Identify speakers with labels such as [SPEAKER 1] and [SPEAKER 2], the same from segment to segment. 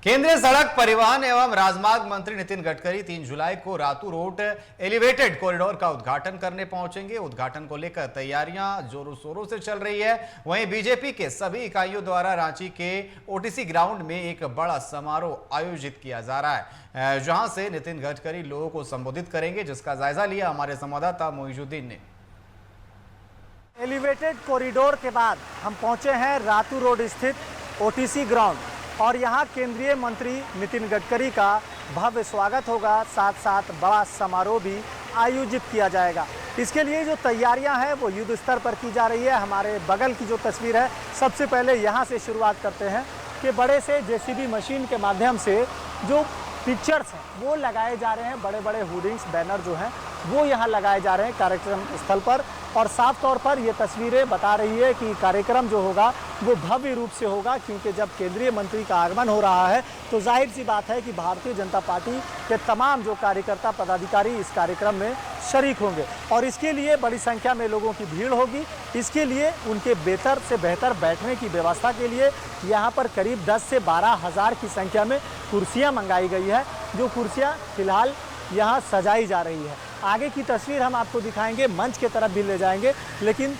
[SPEAKER 1] केंद्रीय सड़क परिवहन एवं राजमार्ग मंत्री नितिन गडकरी 3 जुलाई को रातू रोड एलिवेटेड कॉरिडोर का उद्घाटन करने पहुंचेंगे। उद्घाटन को लेकर तैयारियां जोरों शोरों से चल रही है। वहीं बीजेपी के सभी इकाइयों द्वारा रांची के ओटीसी ग्राउंड में एक बड़ा समारोह आयोजित किया जा रहा है, जहां से नितिन गडकरी लोगों को संबोधित करेंगे, जिसका जायजा लिया हमारे संवाददाता मोइजुद्दीन ने।
[SPEAKER 2] एलिवेटेड कॉरिडोर के बाद हम पहुंचे हैं रातू रोड स्थित ओटीसी ग्राउंड और यहाँ केंद्रीय मंत्री नितिन गडकरी का भव्य स्वागत होगा, साथ साथ बड़ा समारोह भी आयोजित किया जाएगा। इसके लिए जो तैयारियां हैं वो युद्ध स्तर पर की जा रही है। हमारे बगल की जो तस्वीर है, सबसे पहले यहाँ से शुरुआत करते हैं कि बड़े से जेसीबी मशीन के माध्यम से जो पिक्चर्स हैं वो लगाए जा रहे हैं। बड़े बड़े होर्डिंग्स, बैनर जो हैं वो यहाँ लगाए जा रहे हैं कार्यक्रम स्थल पर, और साफ तौर पर ये तस्वीरें बता रही है कि कार्यक्रम जो होगा वो भव्य रूप से होगा, क्योंकि जब केंद्रीय मंत्री का आगमन हो रहा है तो जाहिर सी बात है कि भारतीय जनता पार्टी के तमाम जो कार्यकर्ता पदाधिकारी इस कार्यक्रम में शरीक होंगे और इसके लिए बड़ी संख्या में लोगों की भीड़ होगी। इसके लिए उनके बेहतर से बेहतर बैठने की व्यवस्था के लिए यहाँ पर करीब 10 से 12 हज़ार की संख्या में कुर्सियाँ मंगाई गई है, जो कुर्सियाँ फिलहाल यहाँ सजाई जा रही है। आगे की तस्वीर हम आपको दिखाएंगे, मंच के तरफ भी ले जाएंगे, लेकिन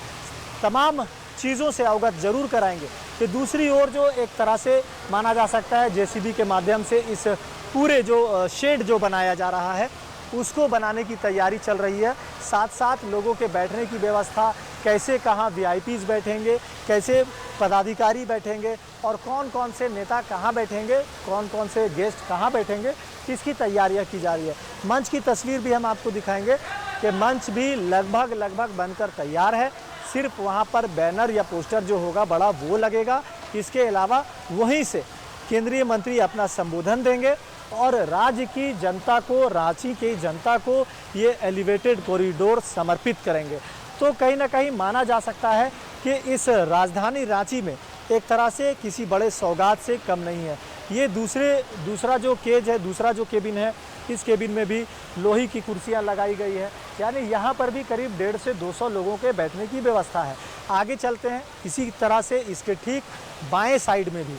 [SPEAKER 2] तमाम चीज़ों से अवगत जरूर कराएंगे कि दूसरी ओर जो एक तरह से माना जा सकता है जेसीबी के माध्यम से इस पूरे जो शेड जो बनाया जा रहा है उसको बनाने की तैयारी चल रही है। साथ साथ लोगों के बैठने की व्यवस्था, कैसे कहाँ वीआईपीज़ बैठेंगे, कैसे पदाधिकारी बैठेंगे और कौन कौन से नेता कहाँ बैठेंगे, कौन कौन से गेस्ट कहाँ बैठेंगे, इसकी तैयारियां की जा रही है। मंच की तस्वीर भी हम आपको दिखाएंगे कि मंच भी लगभग बनकर तैयार है। सिर्फ वहाँ पर बैनर या पोस्टर जो होगा बड़ा वो लगेगा। इसके अलावा वहीं से केंद्रीय मंत्री अपना संबोधन देंगे और राज्य की जनता को, रांची की जनता को ये एलिवेटेड कॉरिडोर समर्पित करेंगे। तो कहीं ना कहीं माना जा सकता है कि इस राजधानी रांची में एक तरह से किसी बड़े सौगात से कम नहीं है। ये दूसरा जो केज है, दूसरा जो केबिन है, इस केबिन में भी लोहे की कुर्सियां लगाई गई है, यानी यहाँ पर भी करीब 150 से 200 लोगों के बैठने की व्यवस्था है। आगे चलते हैं, इसी तरह से इसके ठीक बाएं साइड में भी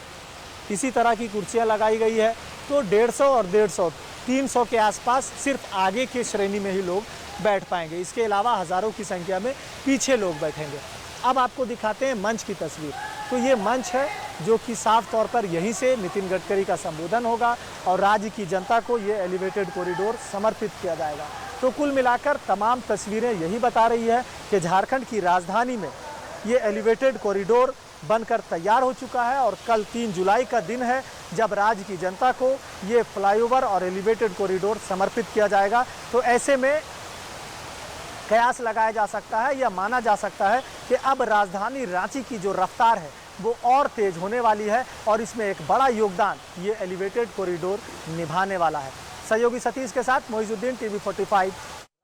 [SPEAKER 2] इसी तरह की कुर्सियां लगाई गई है। तो 150 और 150, 300 के आसपास सिर्फ आगे के श्रेणी में ही लोग बैठ पाएंगे। इसके अलावा हज़ारों की संख्या में पीछे लोग बैठेंगे। अब आपको दिखाते हैं मंच की तस्वीर। तो ये मंच है जो कि साफ तौर पर यहीं से नितिन गडकरी का संबोधन होगा और राज्य की जनता को ये एलिवेटेड कॉरिडोर समर्पित किया जाएगा। तो कुल मिलाकर तमाम तस्वीरें यही बता रही है कि झारखंड की राजधानी में ये एलिवेटेड कॉरिडोर बनकर तैयार हो चुका है और कल 3 जुलाई का दिन है जब राज्य की जनता को ये फ्लाईओवर और एलिवेटेड कॉरिडोर समर्पित किया जाएगा। तो ऐसे में कयास लगाया जा सकता है या माना जा सकता है कि अब राजधानी रांची की जो रफ्तार है वो और तेज होने वाली है और इसमें एक बड़ा योगदान ये एलिवेटेड कॉरिडोर निभाने वाला है। सहयोगी सतीश के साथ मोइजुद्दीन, TV 45